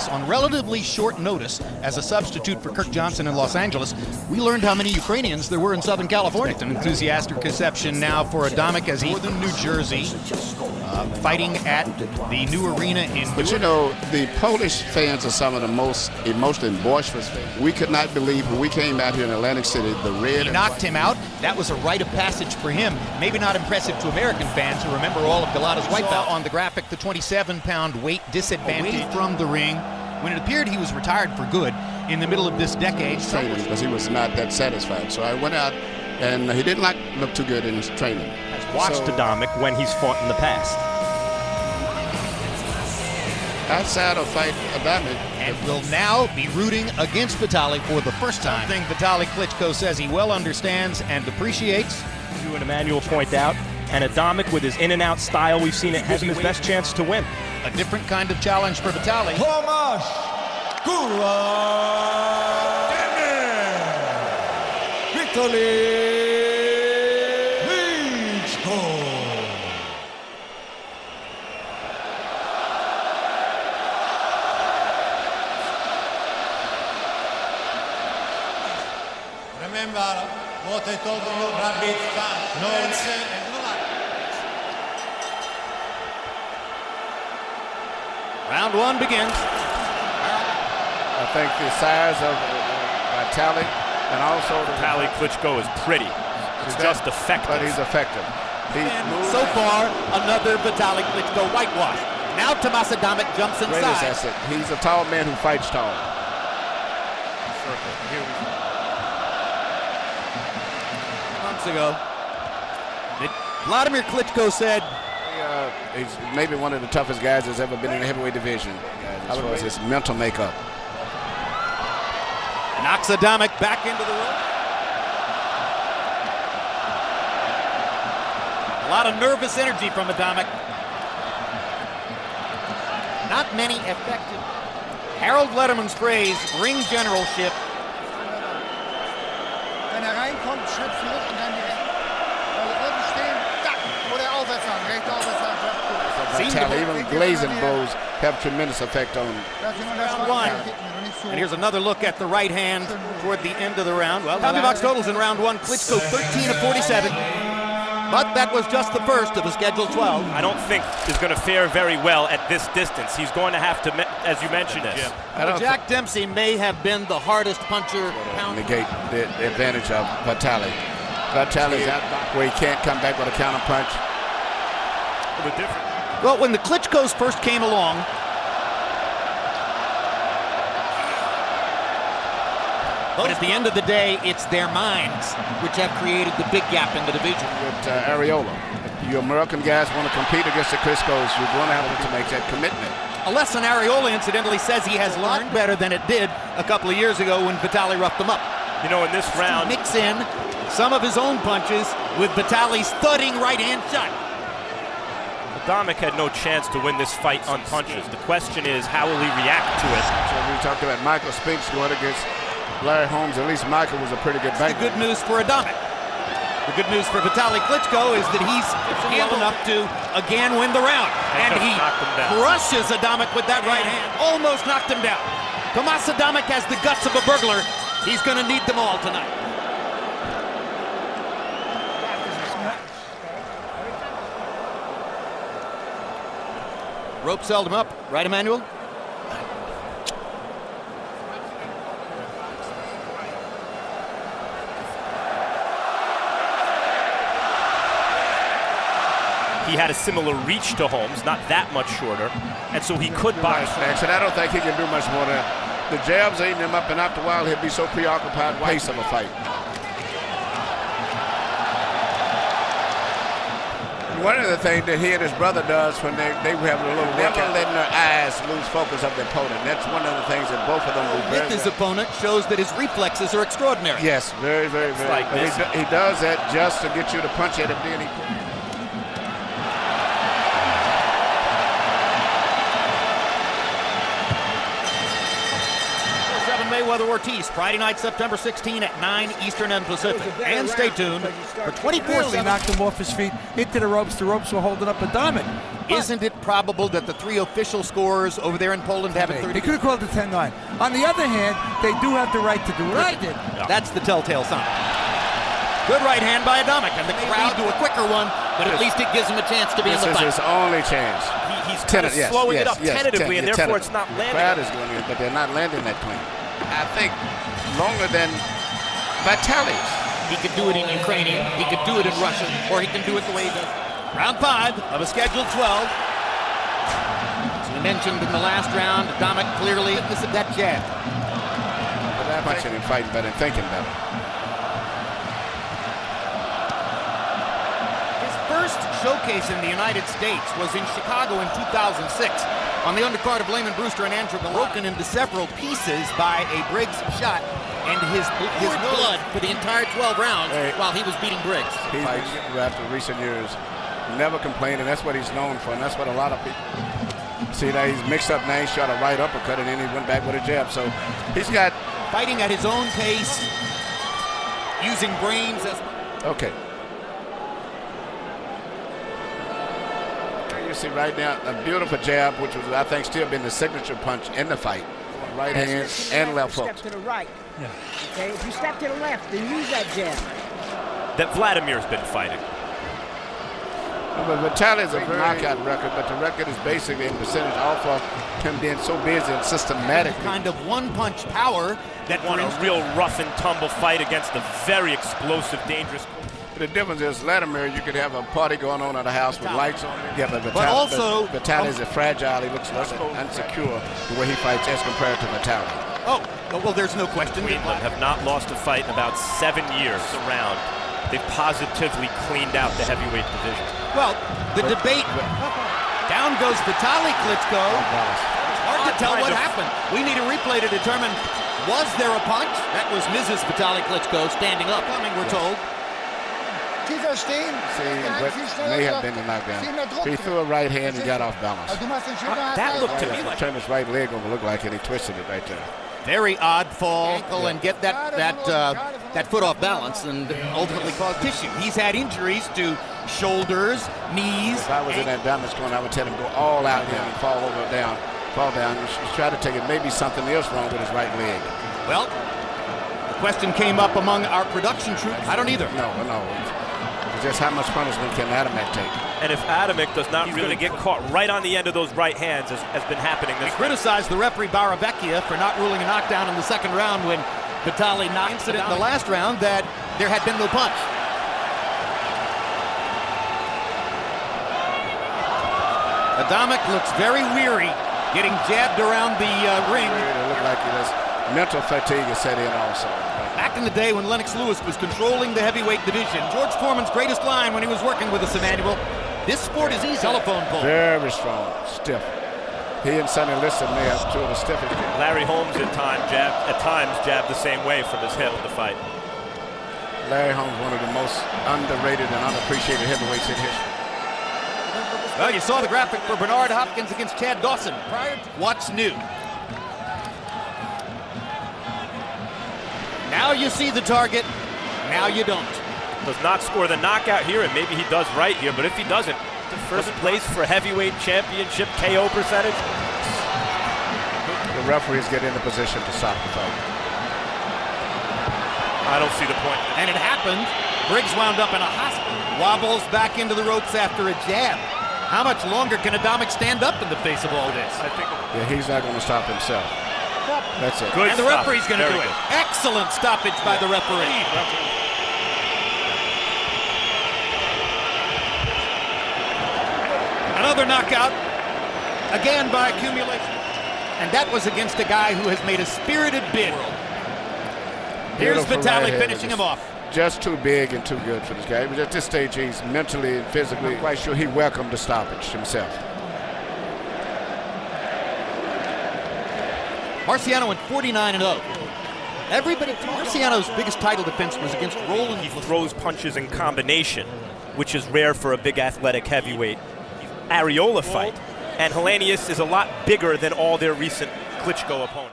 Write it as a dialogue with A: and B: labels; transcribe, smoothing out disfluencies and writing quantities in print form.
A: Texas on relatively short notice as a substitute for Kirk Johnson in Los Angeles. We learned how many Ukrainians there were in Southern California. An enthusiastic reception now for Adamek as he's in New Jersey, fighting at the new arena in
B: But you know, the Polish fans are some of the most emotional and boisterous fans. We could not believe when we came out here in Atlantic City, the red.
A: He knocked him out. That was a rite of passage for him. Maybe not impressive to American fans who remember all of Galata's wipeout. On the graphic, the 27-pound weight disadvantage from the ring when it appeared he was retired for good in the middle of this decade.
B: Training because he was not that satisfied. So I went out, and he didn't look too good in his training.
C: Has watched Adamek when he's fought in the past.
B: Outside of fight Adamek,
A: and will now be rooting against Vitali for the first time. Something Vitali Klitschko says he well understands and appreciates.
C: You and Emmanuel point out, and Adamek with his in-and-out style, we've seen it, has him his best chance to win.
A: A different kind of challenge for Vitali.
D: Tomasz Adamek, Vitali Klitschko.
E: Remember what I told you, rabbit, no,
A: Round one begins.
B: I think the size of Vitali and also
C: Vitali Klitschko is pretty. It's just effective.
B: But he's effective.
A: So far, another Vitali Klitschko whitewash. Now Tomasz Adamek jumps inside.
B: He's a tall man who fights tall.
A: Months ago, Vladimir Klitschko said,
B: he's maybe one of the toughest guys that's ever been in the heavyweight division as far as his mental makeup.
A: Knocks Adamek back into the ring. A lot of nervous energy from Adamek. Not many effective. Harold Letterman's phrase, ring generalship.
F: Wenn reinkommt, Schritt zurück und dann direkt. Also unten stehen, da, oder aufwärts fahren, rechts aufwärts fahren.
B: Even glazing blows have tremendous effect on him.
A: Round one. And here's another look at the right hand toward the end of the round. Well, combat box totals in round one, Klitschko 13 of 47. But that was just the first of the scheduled 12.
C: I don't think is going to fare very well at this distance. He's going to have to, as you mentioned,
A: Well, Jack Dempsey may have been the hardest puncher.
B: Negate the advantage of Vitali. Vitali's out where he can't come back with a counter punch.
A: Well, when the Klitschkos first came along, but at the end of the day, it's their minds which have created the big gap in the division.
B: With Areola, you American guys want to compete against the Klitschkos, you're going to have to make that commitment.
A: A lesson Areola, incidentally, says he has learned better than it did a couple of years ago when Vitali roughed him up.
C: You know, in this round,
A: mix in some of his own punches with Vitali's thudding right-hand shot.
C: Adamek had no chance to win this fight on punches. The question is, how will he react to it?
B: So we talked about Michael Spinks going against Larry Holmes. At least Michael was a pretty good banker.
A: The good news for Adamek. The good news for Vitali Klitschko is that he's handled enough to again win the round. And he crushes Adamek with that right hand. Almost knocked him down. Tomasz Adamek has the guts of a burglar. He's going to need them all tonight. Rope held him up. Right, Emmanuel?
C: He had a similar reach to Holmes, not that much shorter, and so he could box.
B: And I don't think he can do much more than that. The jabs eating him up, and after a while, he'll be so preoccupied with the pace of a fight. One of the things that he and his brother does when they have a little never letting their eyes lose focus of the opponent. That's one of the things that both of them do very
A: with his opponent shows that his reflexes are extraordinary.
B: Yes, very, very, very.
C: Like this.
B: He does that just to get you to punch at him. Then he
A: Mayweather-Ortiz, Friday night, September 16 at 9 Eastern and Pacific. And stay tuned for 24/7.
D: Knocked him off his feet into the ropes. The ropes were holding up Adamek.
A: Isn't it probable that the 3 official scorers over there in Poland have it 30?
D: They could have called it 10-9. On the other hand, they do have the right to do what I did.
A: That's the telltale sign. Good right hand by Adamek, and the crowd do a quicker one, but at least it gives him a chance to be in the fight.
B: This is his only chance.
C: He's kind of slowing it up tentatively, and therefore it's not landing.
B: The crowd is going in, but they're not landing that clean. I think longer than Vitali's.
A: He could do it in Ukrainian, he could do it in Russian, or he can do it the way he does. Round 5 of a scheduled 12. As we mentioned in the last round, Adamek clearly missed that jab.
B: But I'm punching and fighting better and thinking better.
A: First showcase in the United States was in Chicago in 2006 on the undercard of Lehman Brewster and Andrew Gallo, broken into several pieces by a Briggs shot, and his blood for the entire 12 rounds while he was beating Briggs.
B: He's after recent years, never complaining. That's what he's known for, and that's what a lot of people see. That he's mixed up now. He shot a right uppercut, and then he went back with a jab. So he's got
A: fighting at his own pace, using brains as
B: okay. You see right now a beautiful jab, which was I think still been the signature punch in the fight. Right hand and left hook.
G: Step to the right. Yeah. Okay, if you step to the left, then use that jab.
C: That Vladimir's been fighting.
B: But Vitali's a knockout record, but the record is basically in percentage off of him being so busy and systematic.
A: Kind of one-punch power that
C: won a real rough and tumble fight against a very explosive, dangerous.
B: The difference is Vladimir, you could have a party going on at a house with lights on it. Yeah, but Vitali is fragile. He looks less unsecure the way he fights as compared to Vitali.
A: Oh, well, there's no question.
C: Greenland have not lost a fight in about 7 years around. They've positively cleaned out the heavyweight division.
A: Well, the debate, down goes Vitali Klitschko. It's hard to tell what happened. We need a replay to determine, was there a punch? That was Mrs. Vitali Klitschko standing up, we're told.
B: See, but may have been a knockdown. He threw a right hand and got off balance.
C: That looked to me like
B: turned his right leg over, looked like, and he twisted it right there.
A: Very odd fall, ankle, and get that foot off balance, and ultimately cause tissue. He's had injuries to shoulders, knees.
B: If I was in that damage corner, I would tell him go all out there and fall down. He's trying to take it. Maybe something else wrong with his right leg.
A: Well, the question came up among our production troops. I don't either.
B: No. Just how much punishment can Adamek take?
C: And if Adamek does not really get caught right on the end of those right hands, as has been happening this
A: We criticized the referee Baravecchia for not ruling a knockdown in the second round when Vitali knocked it in the last round that there had been no punch. Adamek looks very weary, getting jabbed around the ring.
B: It looked like he was mental fatigue is set in also.
A: Back in the day when Lennox Lewis was controlling the heavyweight division, George Foreman's greatest line when he was working with us, Emmanuel, this sport is easy. Telephone pole.
B: Very strong, stiff. He and Sonny Liston may have two of the stiffest.
C: Larry Holmes at times jabbed the same way from his hip in the fight.
B: Larry Holmes, one of the most underrated and unappreciated heavyweights in history.
A: Well, you saw the graphic for Bernard Hopkins against Chad Dawson. What's new? Now you see the target, now you don't.
C: Does not score the knockout here, and maybe he does right here, but if he doesn't, the first place for heavyweight championship KO percentage.
B: The referees get in the position to stop the fight.
C: I don't see the point.
A: And it happened. Briggs wound up in a hospital. Wobbles back into the ropes after a jab. How much longer can Adamek stand up in the face of all this?
B: Yeah, he's not going to stop himself. That's it.
C: Good
A: and the referee's going to do it. Excellent stoppage by the referee. Another knockout, again by accumulation. And that was against a guy who has made a spirited bid. Here's Vitali finishing him off.
B: Just too big and too good for this guy. But at this stage, he's mentally and physically quite sure he welcomed the stoppage himself.
A: Marciano went 49-0. Marciano's biggest title defense was against Roland.
C: He throws punches in combination, which is rare for a big athletic heavyweight. Areola fight, and Helenius is a lot bigger than all their recent Klitschko opponents.